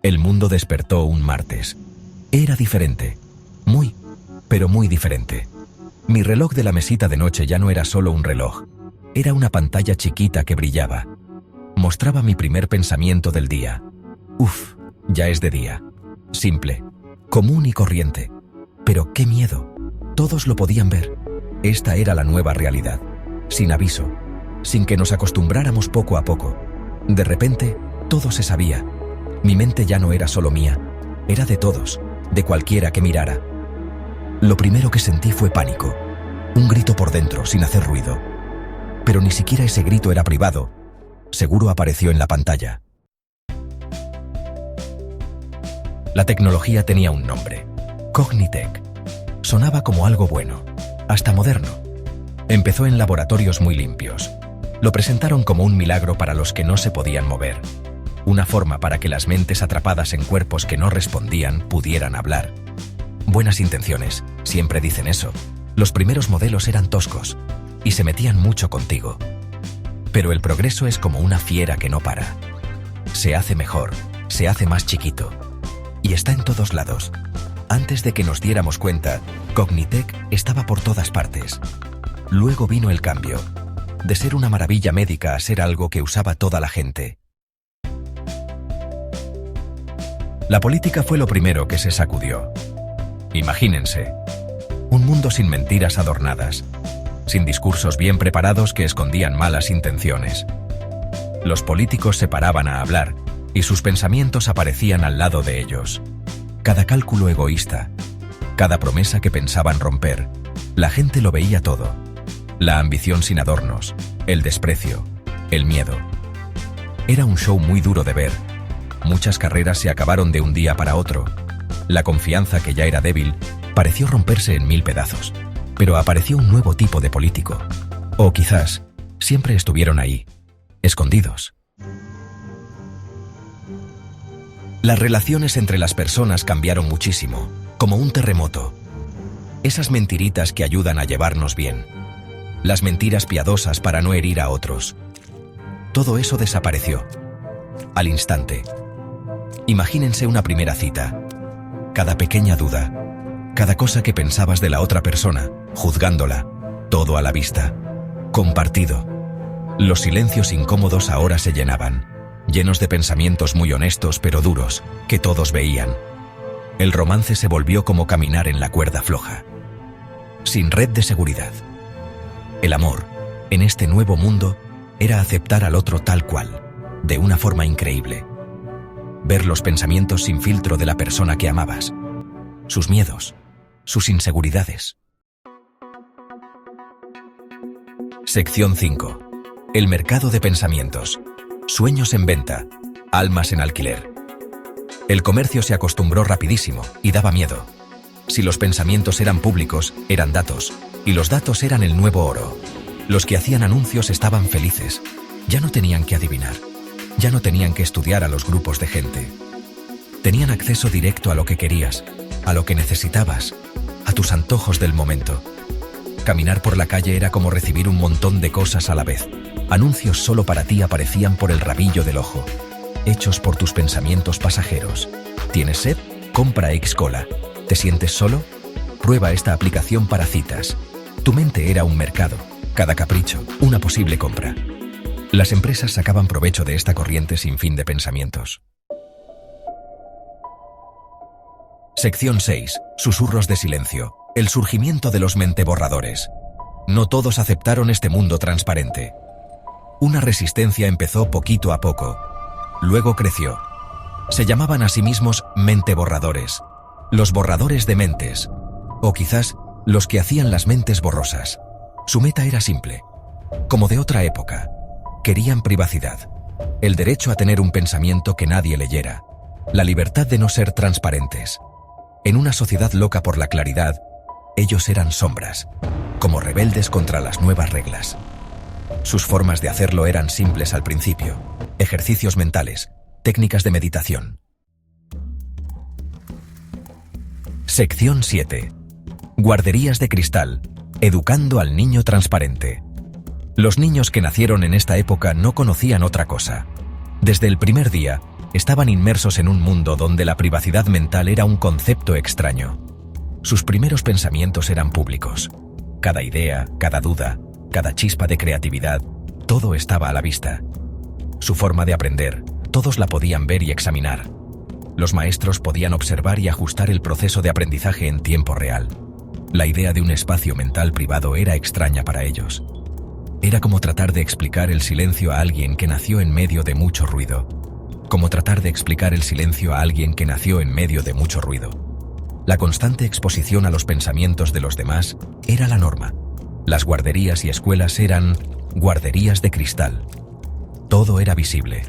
El mundo despertó un martes. Era diferente. Muy, pero muy diferente. Mi reloj de la mesita de noche ya no era solo un reloj. Era una pantalla chiquita que brillaba. Mostraba mi primer pensamiento del día. Uf, ya es de día. Simple, común y corriente. Pero qué miedo. Todos lo podían ver. Esta era la nueva realidad. Sin aviso. Sin que nos acostumbráramos poco a poco. De repente, todo se sabía. Mi mente ya no era solo mía. Era de todos, de cualquiera que mirara. Lo primero que sentí fue pánico. Un grito por dentro, sin hacer ruido. Pero ni siquiera ese grito era privado. Seguro apareció en la pantalla. La tecnología tenía un nombre. Cognitec. Sonaba como algo bueno, hasta moderno. Empezó en laboratorios muy limpios. Lo presentaron como un milagro para los que no se podían mover. Una forma para que las mentes atrapadas en cuerpos que no respondían pudieran hablar. Buenas intenciones, siempre dicen eso. Los primeros modelos eran toscos y se metían mucho contigo. Pero el progreso es como una fiera que no para. Se hace mejor, se hace más chiquito. Y está en todos lados. Antes de que nos diéramos cuenta, Cognitec estaba por todas partes. Luego vino el cambio, de ser una maravilla médica a ser algo que usaba toda la gente. La política fue lo primero que se sacudió. Imagínense, un mundo sin mentiras adornadas, sin discursos bien preparados que escondían malas intenciones. Los políticos se paraban a hablar y sus pensamientos aparecían al lado de ellos. Cada cálculo egoísta, cada promesa que pensaban romper, la gente lo veía todo. La ambición sin adornos, el desprecio, el miedo. Era un show muy duro de ver. Muchas carreras se acabaron de un día para otro. La confianza, que ya era débil, pareció romperse en 1000 pedazos. Pero apareció un nuevo tipo de político. O quizás, siempre estuvieron ahí, escondidos. Las relaciones entre las personas cambiaron muchísimo, como un terremoto. Esas mentiritas que ayudan a llevarnos bien. Las mentiras piadosas para no herir a otros. Todo eso desapareció. Al instante. Imagínense una primera cita. Cada pequeña duda, cada cosa que pensabas de la otra persona, juzgándola, todo a la vista, compartido. Los silencios incómodos ahora se llenaban, llenos de pensamientos muy honestos pero duros, que todos veían. El romance se volvió como caminar en la cuerda floja, sin red de seguridad. El amor, en este nuevo mundo, era aceptar al otro tal cual, de una forma increíble. Ver los pensamientos sin filtro de la persona que amabas, sus miedos, sus inseguridades. Sección 5. El mercado de pensamientos. Sueños en venta, almas en alquiler. El comercio se acostumbró rapidísimo y daba miedo. Si los pensamientos eran públicos, eran datos, y los datos eran el nuevo oro. Los que hacían anuncios estaban felices. Ya no tenían que adivinar. Ya no tenían que estudiar a los grupos de gente. Tenían acceso directo a lo que querías, a lo que necesitabas, a tus antojos del momento. Caminar por la calle era como recibir un montón de cosas a la vez. Anuncios solo para ti aparecían por el rabillo del ojo, hechos por tus pensamientos pasajeros. ¿Tienes sed? Compra X-Cola. ¿Te sientes solo? Prueba esta aplicación para citas. Tu mente era un mercado, cada capricho, una posible compra. Las empresas sacaban provecho de esta corriente sin fin de pensamientos. Sección 6. Susurros de silencio. El surgimiento de los menteborradores. No todos aceptaron este mundo transparente. Una resistencia empezó poquito a poco. Luego creció. Se llamaban a sí mismos menteborradores. Los borradores de mentes. O quizás los que hacían las mentes borrosas. Su meta era simple. Como de otra época. Querían privacidad. El derecho a tener un pensamiento que nadie leyera. La libertad de no ser transparentes. En una sociedad loca por la claridad, ellos eran sombras, como rebeldes contra las nuevas reglas. Sus formas de hacerlo eran simples al principio. Ejercicios mentales, técnicas de meditación. Sección 7. Guarderías de cristal, educando al niño transparente. Los niños que nacieron en esta época no conocían otra cosa. Desde el primer día, Estaban inmersos en un mundo donde la privacidad mental era un concepto extraño. Sus primeros pensamientos eran públicos. Cada idea, cada duda, cada chispa de creatividad, todo estaba a la vista. Su forma de aprender, todos la podían ver y examinar. Los maestros podían observar y ajustar el proceso de aprendizaje en tiempo real. La idea de un espacio mental privado era extraña para ellos. Era como tratar de explicar el silencio a alguien que nació en medio de mucho ruido. Como tratar de explicar el silencio a alguien que nació en medio de mucho ruido. La constante exposición a los pensamientos de los demás era la norma. Las guarderías y escuelas eran guarderías de cristal. Todo era visible.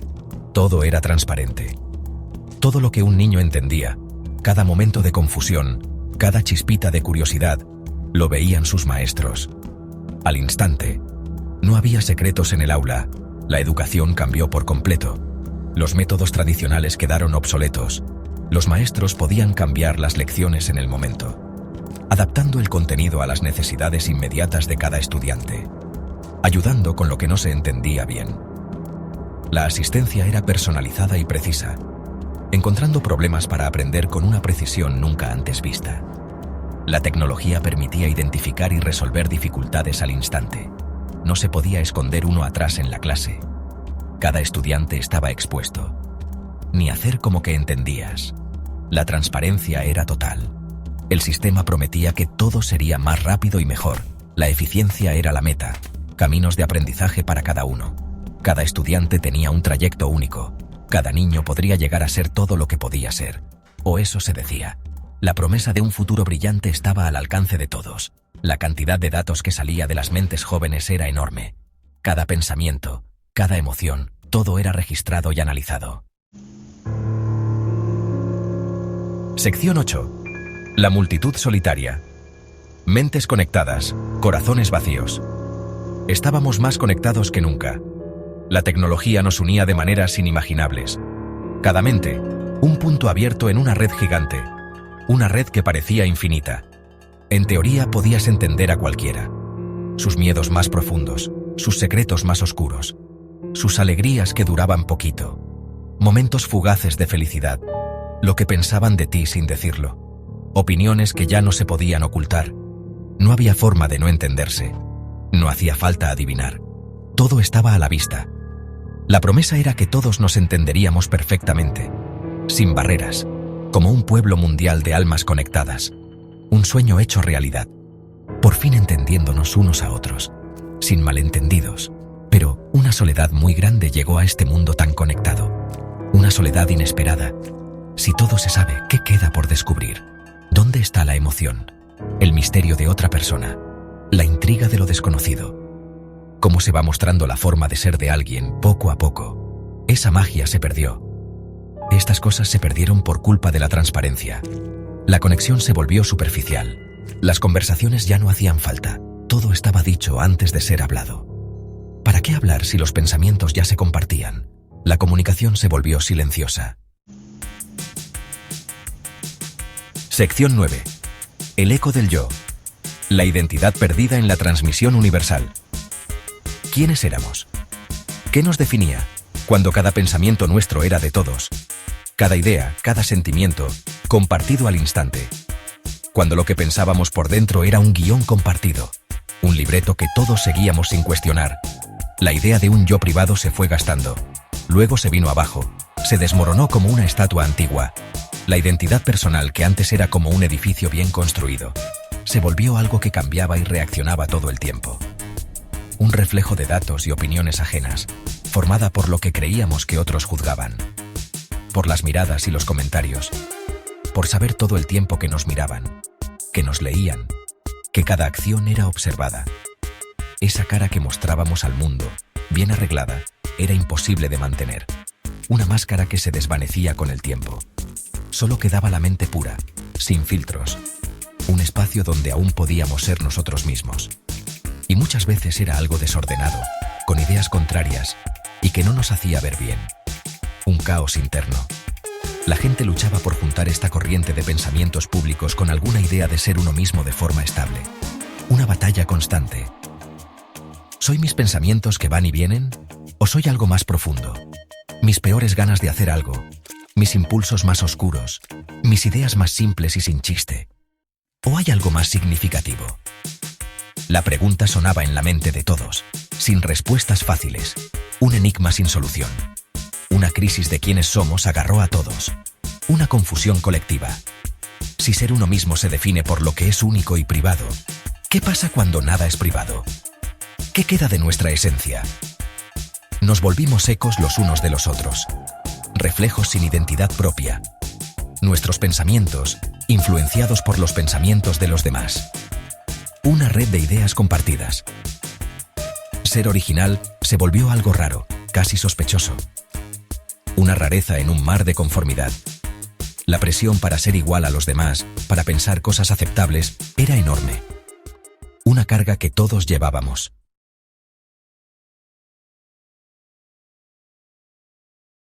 Todo era transparente. Todo lo que un niño entendía, cada momento de confusión, cada chispita de curiosidad, lo veían sus maestros. Al instante, no había secretos en el aula, la educación cambió por completo. Los métodos tradicionales quedaron obsoletos. Los maestros podían cambiar las lecciones en el momento, adaptando el contenido a las necesidades inmediatas de cada estudiante, ayudando con lo que no se entendía bien. La asistencia era personalizada y precisa, encontrando problemas para aprender con una precisión nunca antes vista. La tecnología permitía identificar y resolver dificultades al instante. No se podía esconder uno atrás en la clase. Cada estudiante estaba expuesto. Ni hacer como que entendías. La transparencia era total. El sistema prometía que todo sería más rápido y mejor. La eficiencia era la meta. Caminos de aprendizaje para cada uno. Cada estudiante tenía un trayecto único. Cada niño podría llegar a ser todo lo que podía ser. O eso se decía. La promesa de un futuro brillante estaba al alcance de todos. La cantidad de datos que salía de las mentes jóvenes era enorme. Cada pensamiento, cada emoción, todo era registrado y analizado. Sección 8. La multitud solitaria. Mentes conectadas, corazones vacíos. Estábamos más conectados que nunca. La tecnología nos unía de maneras inimaginables. Cada mente, un punto abierto en una red gigante. Una red que parecía infinita. En teoría podías entender a cualquiera. Sus miedos más profundos, sus secretos más oscuros, sus alegrías que duraban poquito, momentos fugaces de felicidad, lo que pensaban de ti sin decirlo, opiniones que ya no se podían ocultar. No había forma de no entenderse. No hacía falta adivinar. Todo estaba a la vista. La promesa era que todos nos entenderíamos perfectamente, sin barreras, como un pueblo mundial de almas conectadas. Un sueño hecho realidad. Por fin entendiéndonos unos a otros, sin malentendidos. Pero una soledad muy grande llegó a este mundo tan conectado. Una soledad inesperada. Si todo se sabe, ¿qué queda por descubrir? ¿Dónde está la emoción? El misterio de otra persona. La intriga de lo desconocido. Cómo se va mostrando la forma de ser de alguien poco a poco. Esa magia se perdió. Estas cosas se perdieron por culpa de la transparencia. La conexión se volvió superficial. Las conversaciones ya no hacían falta. Todo estaba dicho antes de ser hablado. ¿Para qué hablar si los pensamientos ya se compartían? La comunicación se volvió silenciosa. Sección 9. El eco del yo. La identidad perdida en la transmisión universal. ¿Quiénes éramos? ¿Qué nos definía cuando cada pensamiento nuestro era de todos? Cada idea, cada sentimiento, compartido al instante. Cuando lo que pensábamos por dentro era un guión compartido, un libreto que todos seguíamos sin cuestionar. La idea de un yo privado se fue gastando. Luego se vino abajo, se desmoronó como una estatua antigua. La identidad personal, que antes era como un edificio bien construido, se volvió algo que cambiaba y reaccionaba todo el tiempo. Un reflejo de datos y opiniones ajenas, formada por lo que creíamos que otros juzgaban. Por las miradas y los comentarios, por saber todo el tiempo que nos miraban, que nos leían, que cada acción era observada. Esa cara que mostrábamos al mundo, bien arreglada, era imposible de mantener. Una máscara que se desvanecía con el tiempo. Solo quedaba la mente pura, sin filtros. Un espacio donde aún podíamos ser nosotros mismos. Y muchas veces era algo desordenado, con ideas contrarias, y que no nos hacía ver bien. Un caos interno. La gente luchaba por juntar esta corriente de pensamientos públicos con alguna idea de ser uno mismo de forma estable. Una batalla constante. ¿Soy mis pensamientos que van y vienen? ¿O soy algo más profundo? mis peores ganas de hacer algo, mis impulsos más oscuros, mis ideas más simples y sin chiste. ¿O hay algo más significativo? La pregunta sonaba en la mente de todos, sin respuestas fáciles, un enigma sin solución. Una crisis de quiénes somos agarró a todos, una confusión colectiva. Si ser uno mismo se define por lo que es único y privado, ¿qué pasa cuando nada es privado? ¿Qué queda de nuestra esencia? Nos volvimos ecos los unos de los otros, reflejos sin identidad propia. Nuestros pensamientos, influenciados por los pensamientos de los demás. Una red de ideas compartidas. Ser original se volvió algo raro, casi sospechoso. Una rareza en un mar de conformidad. La presión para ser igual a los demás, para pensar cosas aceptables, era enorme. Una carga que todos llevábamos.